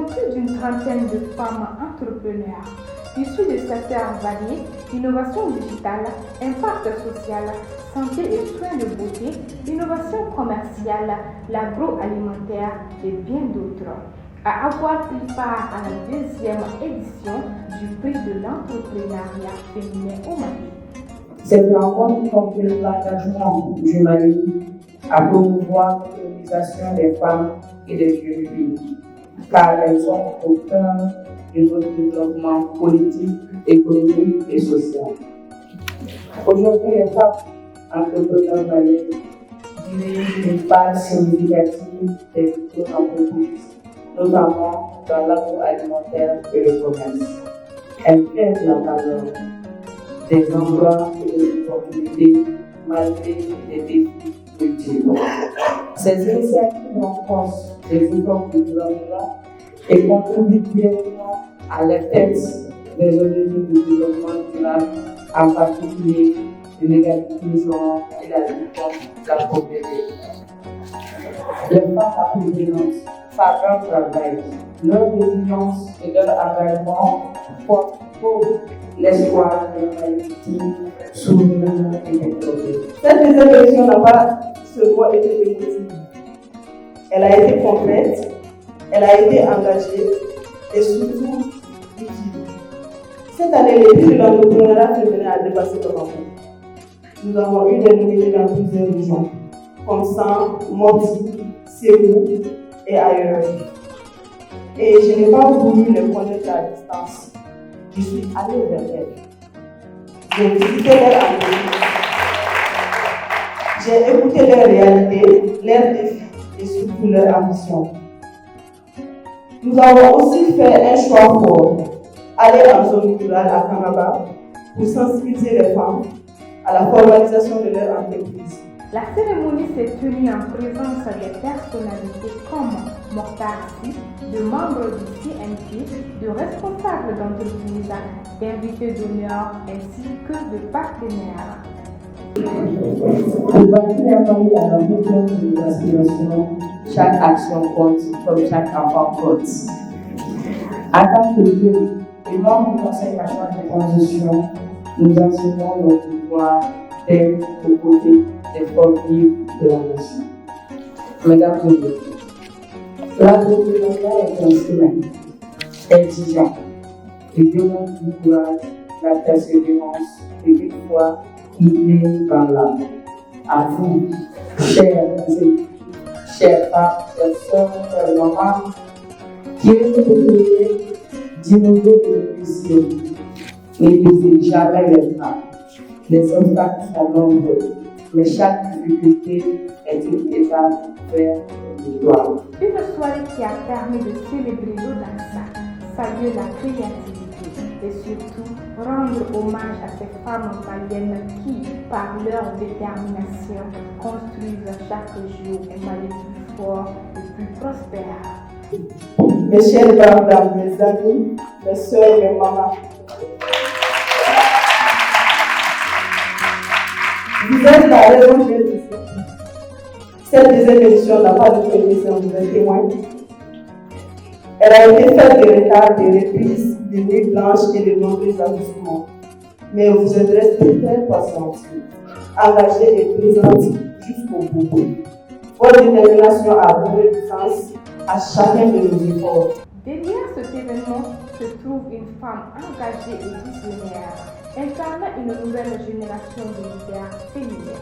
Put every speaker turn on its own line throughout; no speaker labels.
plus d'une trentaine de femmes entrepreneurs issues de secteurs variés, innovation digitale, impact social, santé et soins de beauté, innovation commerciale, l'agroalimentaire et bien d'autres, à avoir pris part à la deuxième édition du prix de l'entrepreneuriat féminin au Mali.
Cette rencontre confirme l'engagement du Mali à promouvoir l'autonomisation des femmes et des jeunes filles, car elles sont au cœur de notre développement politique, économique et social. Aujourd'hui, les femmes entrepreneurs maliennes dirigent une part significative des entreprises, notamment dans l'agroalimentaire et le commerce. Elles créent la valeur des emplois et des opportunités malgré les défis multiples. Ces initiatives renforcent les efforts du gouvernement et contribuent directement à la tête des objectifs de développement durable, en particulier de l'égalité genre et la lutte contre la pauvreté. Les femmes apprenantes par leur travail, leur résilience et leur engagement portent l'espoir de l'humanité souveraine et développée.
Cette deuxième élection n'a pas seulement été démotivée. Elle a été concrète, elle a été engagée et surtout utile. Cette année, les prix de l'entrepreneuriat féminin a dépassé le rendez. Nous avons eu des nominés dans plusieurs régions, comme San, Moti, Ségou et ailleurs. Et je n'ai pas voulu les connaître à distance. Je suis allée vers elles. J'ai visité leur entreprise. J'ai écouté leurs réalités, leurs défis et surtout leurs ambitions. Nous avons aussi fait un choix fort, aller en zone rurale à Kanaba pour sensibiliser les femmes à la formalisation de leur entreprise.
La cérémonie s'est tenue en présence des personnalités comme Mokhtar Sy, de membres du CNP, de responsables d'entreprises, d'invités d'honneur ainsi que de partenaires.
Pour bâtir un Mali à la hauteur de nos aspirations, chaque action compte comme chaque enfant compte. En tant que Dieu et membres du Conseil national de transition, nous assumons notre devoir d'être aux côtés des forces vives de la nation. Mesdames et messieurs, l'entrepreneuriat est un chemin exigeant qui demande du courage, la persévérance et une foi innée dans l'âme. À vous, chers amis, chers femmes, chers sœurs, chers mamans, qui êtes obligés d'innover et de réussir. N'épuisez jamais les bras. Les obstacles sont nombreux, mais chaque difficulté est une étape vers la victoire.
Une soirée qui a permis de célébrer l'audace, saluer la créativité et surtout rendre hommage à ces femmes maliennes qui, par leur détermination, construisent chaque jour un Mali plus fort et plus prospère.
Mes chers dames, mes amis, mes soeurs, mes mamans, vous êtes la raison de ici. Cette deuxième édition n'a pas de prédiction, vous êtes témoins. Elle a été faite de retards, de reprises, de nuits blanches et de nombreux ajustements. Mais vous êtes restés très patients, engagés et présents jusqu'au bout. Votre détermination a donné du sens à chacun de nos efforts.
Derrière cet événement se trouve une femme engagée et visionnaire, incarnant une nouvelle génération de leaders féminines.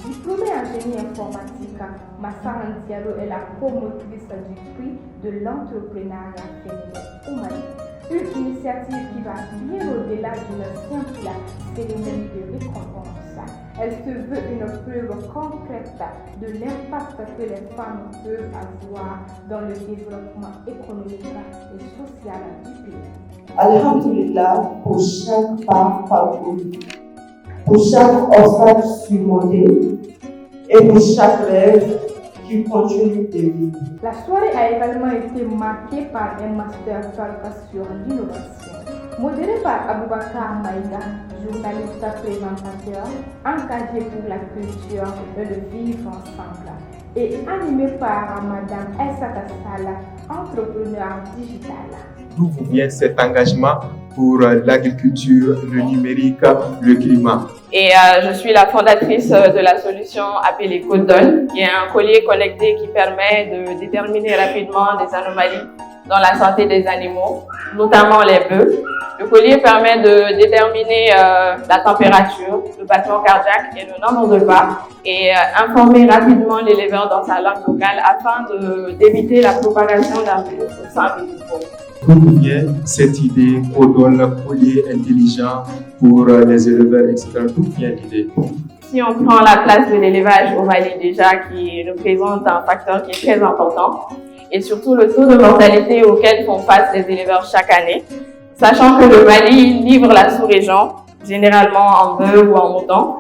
Diplômée en génie informatique, Massaran Diallo est la promotrice du prix de l'entrepreneuriat féminin au Mali. Une initiative qui va bien au-delà d'une simple cérémonie de récompense. Elle se veut une preuve concrète de l'impact que les femmes peuvent avoir dans le développement économique et social du pays.
Alhamdulillah pour chaque pas parcouru, pour chaque obstacle surmonté et pour chaque rêve qui continue de vivre.
La soirée a également été marquée par un master talk sur l'innovation, modéré par Aboubakar Maïga, journaliste présentateur, engagé pour la culture et le vivre ensemble, et animé par Madame Aissata Sala, entrepreneur digital.
D'où vous vient cet engagement pour l'agriculture, le numérique, le climat?
Et je suis la fondatrice de la solution appelée Codol, qui est un collier connecté qui permet de déterminer rapidement des anomalies dans la santé des animaux, notamment les bœufs. Le collier permet de déterminer la température, le battement cardiaque et le nombre de pas et informer rapidement l'éleveur dans sa langue locale afin d'éviter la propagation d'un virus au sein du troupeau.
D'où vient cette idée Codol, collier intelligent pour les éleveurs, etc. D'où vient l'idée?
Si on prend la place de l'élevage au Mali déjà, qui représente un facteur qui est très important, et surtout le taux de mortalité auquel font face les éleveurs chaque année, sachant que le Mali livre la sous-région, généralement en bœuf ou en mouton.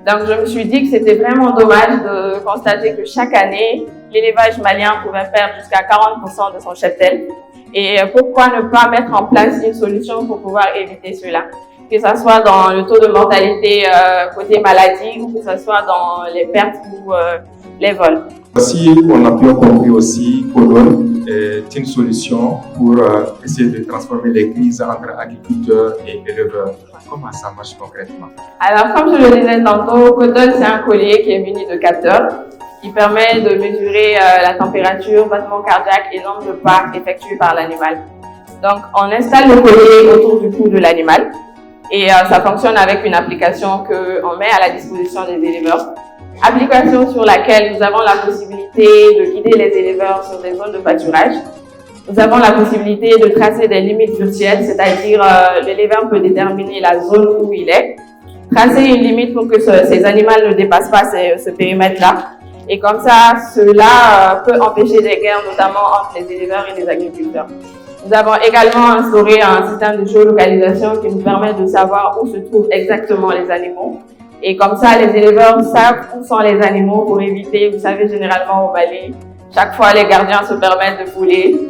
Donc je me suis dit que c'était vraiment dommage de constater que chaque année, l'élevage malien pouvait perdre jusqu'à 40% de son cheptel. Et pourquoi ne pas mettre en place une solution pour pouvoir éviter cela? Que ce soit dans le taux de mortalité côté maladie ou que ce soit dans les pertes ou les vols.
Si on a bien compris aussi, Codol est une solution pour essayer de transformer les crises entre agriculteurs et éleveurs. Comment ça marche concrètement?
Alors, comme je le disais tantôt, Codol, c'est un collier qui est muni de capteurs qui permet de mesurer la température, battement cardiaque et nombre de pas effectués par l'animal. Donc, on installe le collier autour du cou de l'animal et ça fonctionne avec une application qu'on met à la disposition des éleveurs. Application sur laquelle nous avons la possibilité de guider les éleveurs sur des zones de pâturage. Nous avons la possibilité de tracer des limites virtuelles, c'est-à-dire l'éleveur peut déterminer la zone où il est, tracer une limite pour que ces animaux ne dépassent pas ce périmètre-là. Et comme ça, cela peut empêcher des guerres, notamment entre les éleveurs et les agriculteurs. Nous avons également instauré un système de géolocalisation qui nous permet de savoir où se trouvent exactement les animaux. Et comme ça, les éleveurs savent où sont les animaux pour éviter, vous savez, généralement au Mali, chaque fois les gardiens se permettent de fouler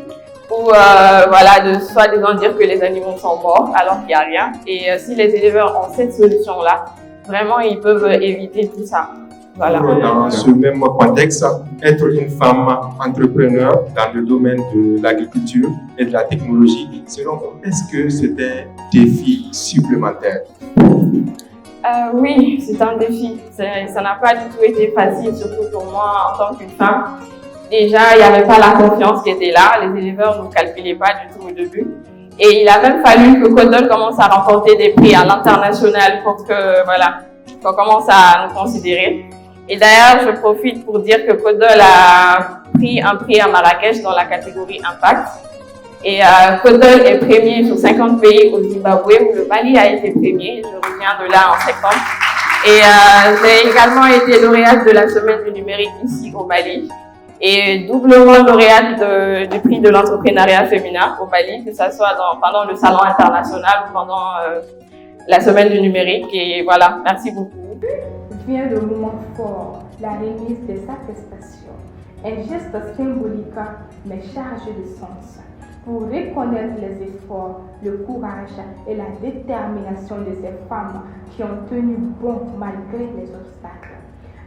ou voilà, de soi-disant dire que les animaux sont morts alors qu'il n'y a rien. Et si les éleveurs ont cette solution-là, vraiment, ils peuvent éviter tout ça. Voilà.
Dans ce même contexte, être une femme entrepreneur dans le domaine de l'agriculture et de la technologie, selon vous, est-ce que c'est un défi supplémentaire?
Oui, c'est un défi. Ça n'a pas du tout été facile, surtout pour moi en tant qu'une femme. Déjà, il n'y avait pas la confiance qui était là. Les éleveurs ne calculaient pas du tout au début. Et il a même fallu que Codol commence à remporter des prix à l'international pour que, voilà, qu'on commence à nous considérer. Et d'ailleurs, je profite pour dire que Codol a pris un prix à Marrakech dans la catégorie Impact. Et Codol est premier sur 50 pays au Zimbabwe, où le Mali a été premier. Je reviens de là en septembre. Et j'ai également été lauréate de la semaine du numérique ici au Mali. Et doublement lauréate du prix de l'entrepreneuriat féminin au Mali, que ce soit pendant le salon international ou pendant la semaine du numérique. Et voilà, merci beaucoup.
Vient le moment fort, la remise des attestations. Un geste symbolique mais chargé de sens pour reconnaître les efforts, le courage et la détermination de ces femmes qui ont tenu bon malgré les obstacles.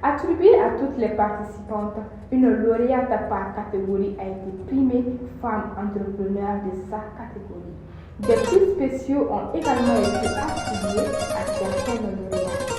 Attribuée à toutes les participantes, une lauréate par catégorie a été primée femme entrepreneur de sa catégorie. Des prix spéciaux ont également été attribués à certaines lauréates.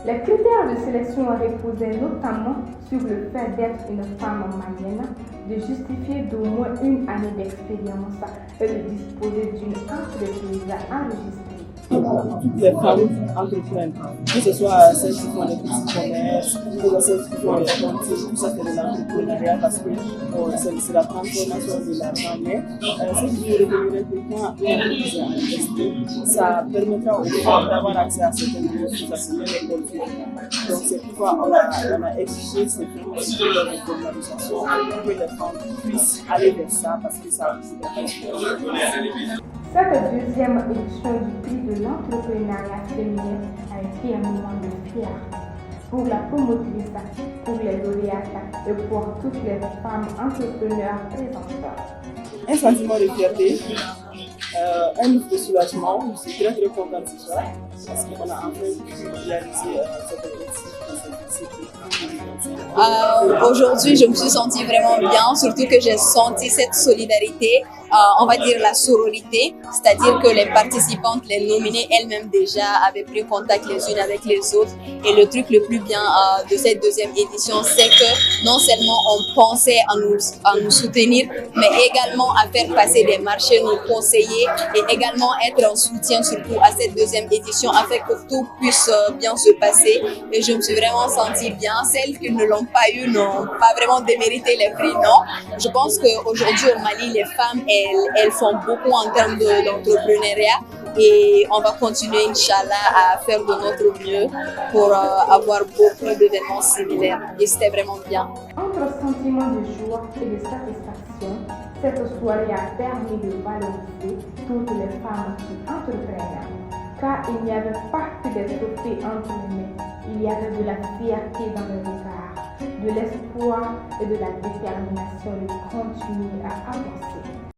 Les critères de sélection reposaient notamment sur le fait d'être une femme malienne, de justifier d'au moins une année d'expérience et de disposer d'une entreprise enregistrée.
Toutes les femmes entreprennent, que ce soit celles qui font des petits commerces, ou celles qui font des comptes, tout ça c'est de l'entrepreneuriat parce que c'est la transformation de l'argent. Mais ce qui je reviendrai que quand une entreprise est investie, ça permettra aux femmes d'avoir accès à certaines ressources facilement l'école. Donc c'est pourquoi on a exigé cette formation de régularisation pour que les femmes puissent aller vers ça parce que ça a aussi des
Cette deuxième édition du prix de l'entrepreneuriat féminin a été un moment de fierté pour la promotrice, pour les lauréates et pour toutes les femmes entrepreneurs présentes.
Un sentiment de fierté, un niveau de soulagement. Je suis très contente de ça parce qu'on a enfin pu réaliser cet objectif.
Aujourd'hui, je me suis sentie vraiment bien, surtout que j'ai senti cette solidarité, on va dire la sororité, c'est-à-dire que les participantes, les nominées elles-mêmes déjà avaient pris contact les unes avec les autres. Et le truc le plus bien de cette deuxième édition, c'est que non seulement on pensait à nous soutenir, mais également à faire passer des marchés, nous conseiller et également être en soutien surtout à cette deuxième édition afin que tout puisse bien se passer. Et je me suis vraiment sentie bien. Celles qui ne l'ont pas eu n'ont pas vraiment démérité les prix, non. Je pense qu'aujourd'hui au Mali, les femmes, elles font beaucoup en termes d'entrepreneuriat et on va continuer, Inch'Allah, à faire de notre mieux pour avoir beaucoup d'événements similaires. Et c'était vraiment bien.
Entre sentiments de joie et de satisfaction, cette soirée a permis de valoriser toutes les femmes qui entreprennent. Car il n'y avait pas que des trophées entre les mains, il y avait de la fierté dans le regard, de l'espoir et de la détermination de continuer à avancer.